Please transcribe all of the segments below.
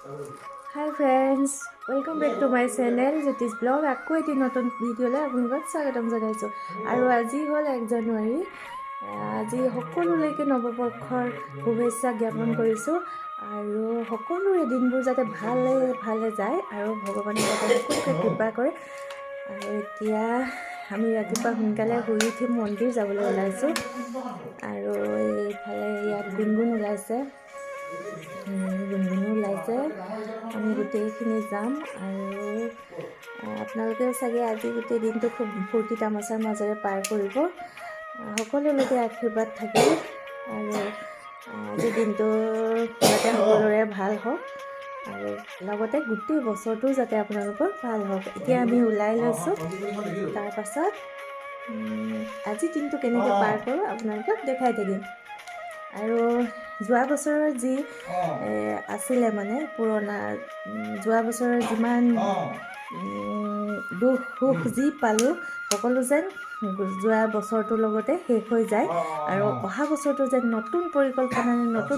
Hi friends, welcome back to my channel Jyotish Vlog. আকৌ এটি নতুন ভিডিঅ'লৈ আপোনালোকক স্বাগতম জনাইছোঁ। আৰু আজি হ'ল 1 জানুৱাৰী। আজি সকলোলৈকে নৱবৰ্ষৰ শুভেচ্ছা জ্ঞাপন কৰিছোঁ আৰু সকলোৰে দিনবোৰ যাতে ভালে যায় আৰু ভগৱানে যাতে সকলোকে কৃপা কৰে। আৰু এতিয়া আমি ৰাতিপুৱা সোনকালে শুই উঠি মন্দিৰ যাবলৈ ওলাইছোঁ আৰু এইফালে ইয়াত গুণগুণ ওলাইছে। গুণগুণো ওলাইছে, আমি গোটেইখিনি যাম আৰু আপোনালোকেও চাগে আজি গোটেই দিনটো খুব ফূৰ্তি তামাচাৰ মাজেৰে পাৰ কৰিব। সকলোলৈকে আশীৰ্বাদ থাকিল আৰু আজি দিনটো যাতে সকলোৰে ভাল হওক আৰু লগতে গোটেই বছৰটো যাতে আপোনালোকৰ ভাল হওক। এতিয়া আমি ওলাই লৈছোঁ, তাৰপাছত আজি দিনটো কেনেকৈ পাৰ কৰোঁ আপোনালোকক দেখাই থাকিম। আৰু যোৱা বছৰৰ যি আছিলে মানে পুৰণা, যোৱা বছৰৰ যিমান দুখ সুখ যি পালোঁ সকলো যেন যোৱা বছৰটোৰ লগতে শেষ হৈ যায় আৰু অহা বছৰটো যেন নতুন পৰিকল্পনাৰে নতুন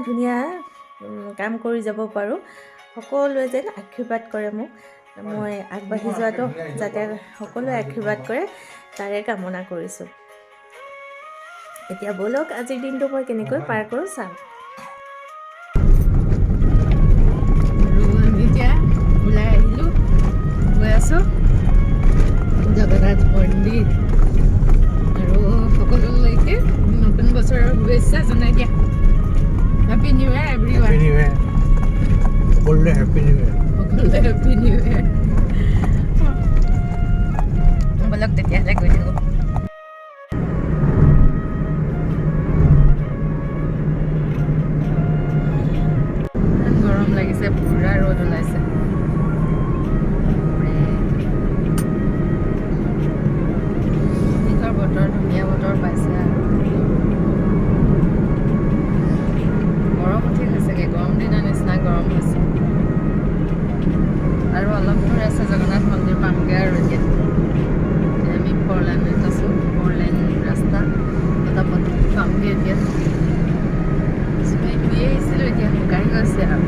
ধুনীয়া কাম কৰি যাব পাৰোঁ। সকলোৱে যেন আশীৰ্বাদ কৰে মোক, মই আগবাঢ়ি যোৱাটো যাতে সকলোৱে আশীৰ্বাদ কৰে তাৰে কামনা কৰিছোঁ। এতিয়া বলক আজিৰ দিনটো মই কেনেকৈ পাৰ কৰোঁ চাম। আমি এতিয়া ওলাই আহিলোঁ, গৈ আছোঁ জগন্নাথ মন্দিৰ আৰু সকলোলৈকে নতুন বছৰৰ শুভেচ্ছা জনাই দিয়া। Happy new year everyone. সকলোৱে হেপী নিউ ইয়েৰ। বলক তেতিয়াহ'লে গৈ থাকোঁ। লাগিছে, পুৰা ৰ'দ ওলাইছে। বতৰ ধুনীয়া বতৰ পাইছে আৰু গৰম উঠি গৈছেগৈ, গৰম দিনৰ নিচিনা গৰম হৈছে। আৰু অলপ দূৰ আছে জগন্নাথ মন্দিৰ পামগৈ আৰু এতিয়া আমি 4 লাইনত আছোঁ, 4 লাইন ৰাস্তা পতাপত পামগৈ এতিয়া। ধুই আহিছিলোঁ, এতিয়া শুকাই গৈছে আৰু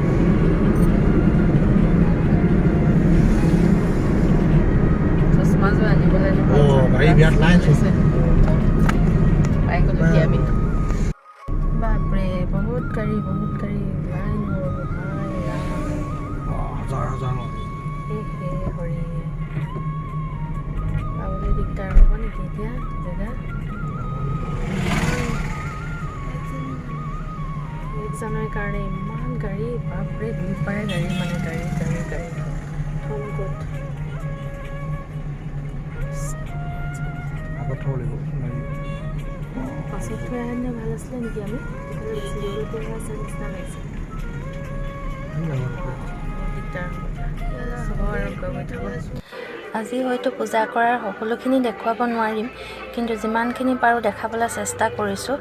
চচমাযোৰ আনিবলৈ পাই গ'লো এতিয়া আমি। বাপৰে বহুত গাড়ী লাইন হৰি পাবলৈ দিগদাৰ হ'ব নেকি এতিয়া জেগা? 1 জানুৱাৰীৰ কাৰণে ইমান গাড়ী, বাপৰে দুইপাৰে গাড়ী, মানে গাড়ী থমগত পাছত থৈ আনিলে ভাল আছিলে নেকি? আমি আছে নিচিনা লাগিছে। আজি হয়তো পূজা কৰাৰ সকলোখিনি দেখুৱাব নোৱাৰিম, কিন্তু যিমানখিনি পাৰোঁ দেখাবলৈ চেষ্টা কৰিছোঁ।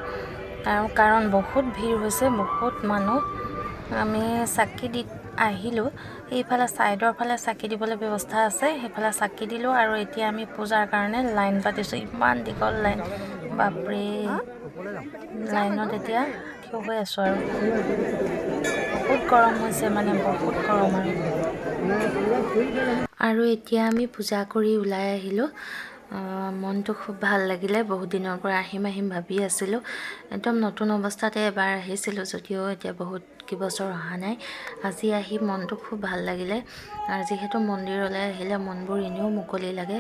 কাৰণ বহুত ভিৰ হৈছে, বহুত মানুহ। আমি চাকি দি আহিলোঁ, এইফালে ছাইডৰ ফালে চাকি দিবলৈ ব্যৱস্থা আছে, সেইফালে চাকি দিলোঁ আৰু এতিয়া আমি পূজাৰ কাৰণে লাইন পাতিছোঁ। ইমান দীঘল লাইন, বাপৰে লাইনত এতিয়া থিয় হৈ আছোঁ আৰু বহুত গৰম হৈছে, মানে বহুত গৰম আৰু এতিয়া আমি পূজা কৰি ওলাই আহিলোঁ। মনটো খুব ভাল লাগিলে, বহুত দিনৰ পৰা আহিম ভাবি আছিলোঁ। একদম নতুন অৱস্থাতে এবাৰ আহিছিলোঁ, যদিও এতিয়া বহুত কেইবছৰ অহা নাই। আজি আহি মনটো খুব ভাল লাগিলে আৰু যিহেতু মন্দিৰলৈ আহিলে মনবোৰ এনেও মুকলি লাগে,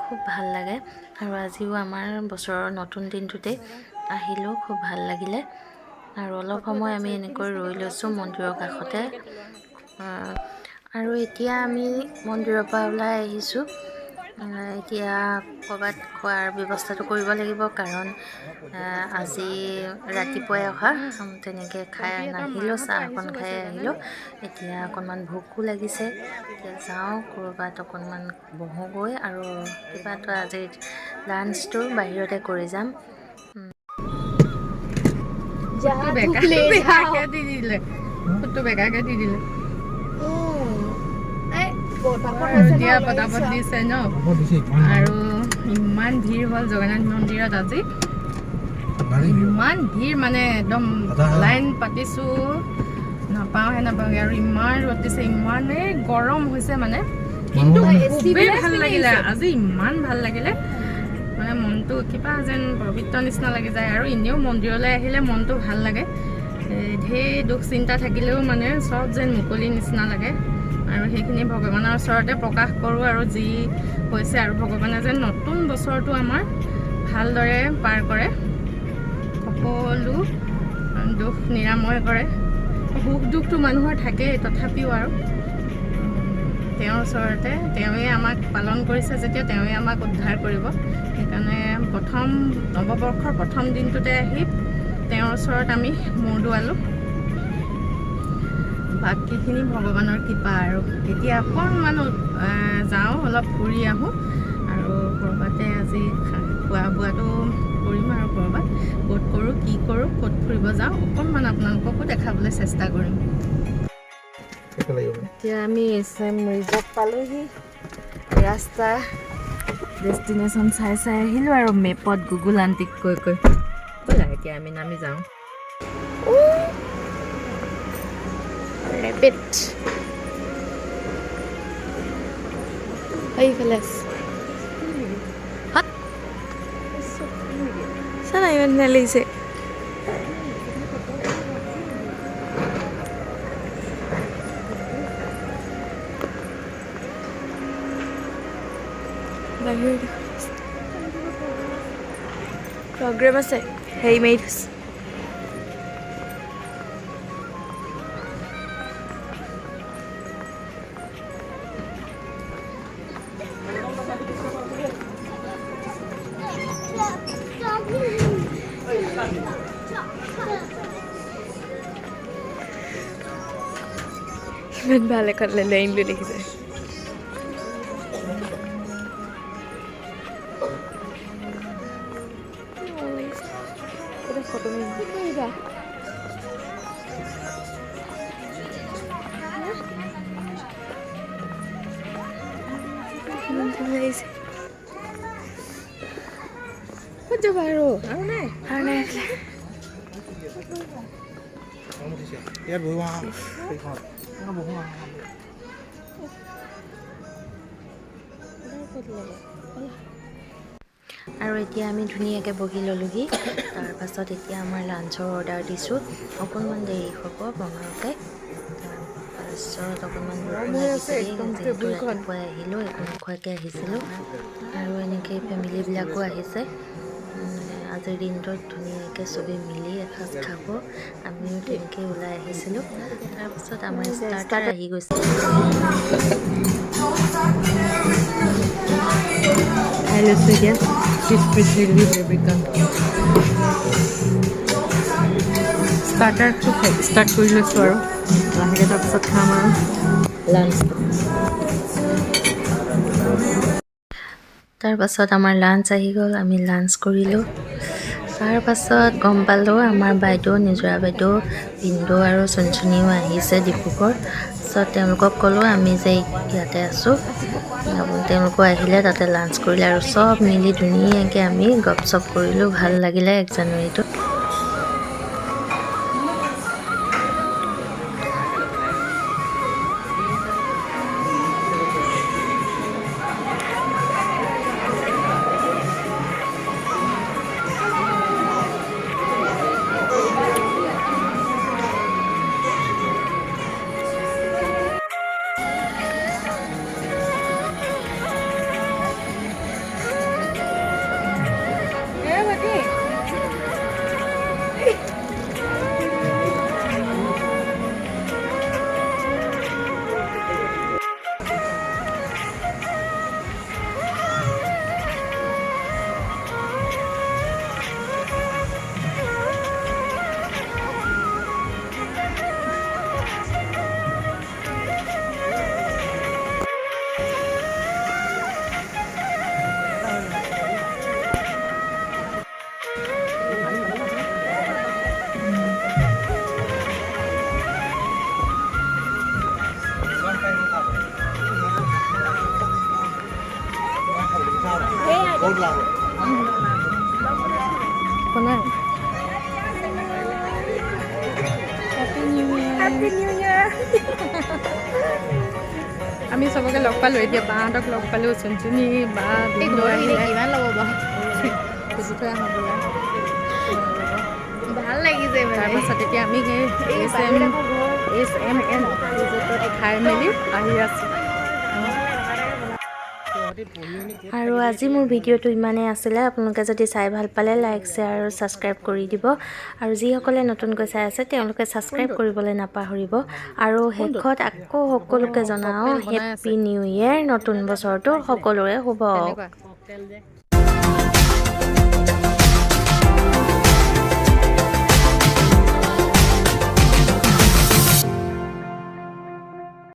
খুব ভাল লাগে। আৰু আজিও আমাৰ বছৰৰ নতুন দিনটোতে আহিলোঁ, খুব ভাল লাগিলে। আৰু অলপ সময় আমি এনেকৈ ৰৈ লৈছোঁ মন্দিৰৰ কাষতে। আৰু এতিয়া আমি মন্দিৰৰ পৰা ওলাই আহিছোঁ। এতিয়া ক'ৰবাত খোৱাৰ ব্যৱস্থাটো কৰিব লাগিব, কাৰণ আজি ৰাতিপুৱাই অহা, তেনেকৈ খাই নাহিলোঁ, চাহ অকণ খাই আহিলোঁ। এতিয়া অকণমান ভোকো লাগিছে, এতিয়া যাওঁ ক'ৰবাত অকণমান বহোঁগৈ আৰু কিবা এটা আজি লাঞ্চটো বাহিৰতে কৰি যাম। পতাপত দিছে ন, আৰু ইমান ভিৰ হ'ল জগন্নাথ মন্দিৰত আজি, ইমান ভিৰ মানে একদম লাইন পাতিছোঁ নাপাওঁগে আৰু ইমান ৰ'দ দিছে, ইমানেই গৰম হৈছে মানে, কিন্তু খুবেই ভাল লাগিলে আজি, ইমান ভাল লাগিলে মানে মনটো কিবা যেন পবিত্ৰ নিচিনা লাগি যায়। আৰু এনেও মন্দিৰলৈ আহিলে মনটো ভাল লাগে, ঢেৰ দুখ চিন্তা থাকিলেও মানে চব যেন মুকলি নিচিনা লাগে। আৰু সেইখিনি ভগৱানৰ ওচৰতে প্ৰকাশ কৰোঁ, আৰু যি হৈছে আৰু ভগৱানে যেন নতুন বছৰটো আমাৰ ভালদৰে পাৰ কৰে, সকলো দুখ নিৰাময় কৰে। সুখ দুখটো মানুহৰ থাকেই, তথাপিও আৰু তেওঁৰ ওচৰতে, তেওঁৱে আমাক পালন কৰিছে যেতিয়া তেওঁৱে আমাক উদ্ধাৰ কৰিব। সেইকাৰণে প্ৰথম নৱবৰ্ষৰ প্ৰথম দিনটোতে আহি তেওঁৰ ওচৰত আমি মূৰ দোৱালোঁ। বাকীখিনি ভগৱানৰ কৃপা। আৰু এতিয়া অকণমান যাওঁ, অলপ ফুৰি আহোঁ, আৰু ক'ৰবাতে আজি খোৱা বোৱাটো কৰিম, আৰু ক'ৰবাত ক'ত কৰোঁ, কি কৰোঁ, ক'ত ফুৰিব যাওঁ, অকণমান আপোনালোককো দেখাবলৈ চেষ্টা কৰিম। এতিয়া আমি এছএম ৰিজৰ্ট পালোহি, ৰাস্তা ডেষ্টিনেশ্যন চাই আহিলোঁ, আৰু মেপত গুগল আণ্টিক কৈ ব'লা এতিয়া আমি নামি যাওঁ। ৰেপিড এইফালে হাত চানা ইমান ধুনীয়া লাগিছে। প্ৰগ্ৰেম আছে, হেৰি মাৰি থৈছে। ইমান ভাল এখন লাইন লৈ দেখিছে। ক'ত যাবা আৰু নাই আৰু এতিয়া আমি ধুনীয়াকৈ বহি ল'লোহি। তাৰপাছত এতিয়া আমাৰ লাঞ্চৰ অৰ্ডাৰ দিছোঁ, অকণমান দেৰি হ'ব বনাওঁতে। তাৰপাছত অকণমান যিহেতু ৰাতিপুৱাই আহিলোঁ, একো নোখোৱাকৈ আহিছিলোঁ, আৰু এনেকৈ ফেমিলিবিলাকো আহিছে। আজিৰ দিনটোত ধুনীয়াকৈ চবেই মিলি এসাঁজ খাব, আমিও তেনেকৈ ওলাই আহিছিলোঁ। তাৰপিছত আমাৰ ষ্টাৰ্টাৰ আহি গৈছে, খাই লৈছোঁ এতিয়া। ষ্টাৰ্টাৰটো ষ্টাৰ্ট কৰি লৈছোঁ, আৰু লাহেকৈ তাৰপিছত খাম আৰু লাঞ্চটো। তাৰপাছত আমাৰ লাঞ্চ আহি গ'ল, আমি লাঞ্চ কৰিলোঁ। তাৰপাছত গম পালোঁ আমাৰ বাইদেউ, নিজৰা বাইদেউ, ভিনদেউ আৰু চুনচুনিও আহিছে ডিব্ৰুগড়। তাৰপিছত তেওঁলোকক ক'লোঁ আমি যে ইয়াতে আছোঁ, তেওঁলোকো আহিলে, তাতে লাঞ্চ কৰিলে, আৰু চব মিলি ধুনীয়াকৈ আমি গপচপ কৰিলোঁ। ভাল লাগিলে 1 জানুৱাৰীটো। হেপী নিউ ইয়াৰ। আমি চবকে লগ পালোঁ এতিয়া বাহঁতক লগ পালোঁ চুনচুনি বা ভিনদেউ আহিলে কিমান ল'ব বাৰু খুজি থৈ আহোঁ বোলা ভাল লাগিছে তাৰপাছত এতিয়া আমি সেই SMN ৰিজৰ্টত খাই মেলি আহি আছোঁ। আৰু আজি মোৰ ভিডিঅ'টো ইমানেই আছিলে। আপোনালোকে যদি চাই ভাল পালে লাইক শ্বেয়াৰ আৰু ছাবস্ক্ৰাইব কৰি দিব। আৰু যিসকলে নতুনকৈ চাই আছে তেওঁলোকে ছাবস্ক্ৰাইব কৰিবলৈ নাপাহৰিব। আৰু শেষত আকৌ সকলোকে জনাওঁ হেপী নিউ ইয়েৰ, নতুন বছৰটো সকলোৰে শুভ হওক। ককটেল যে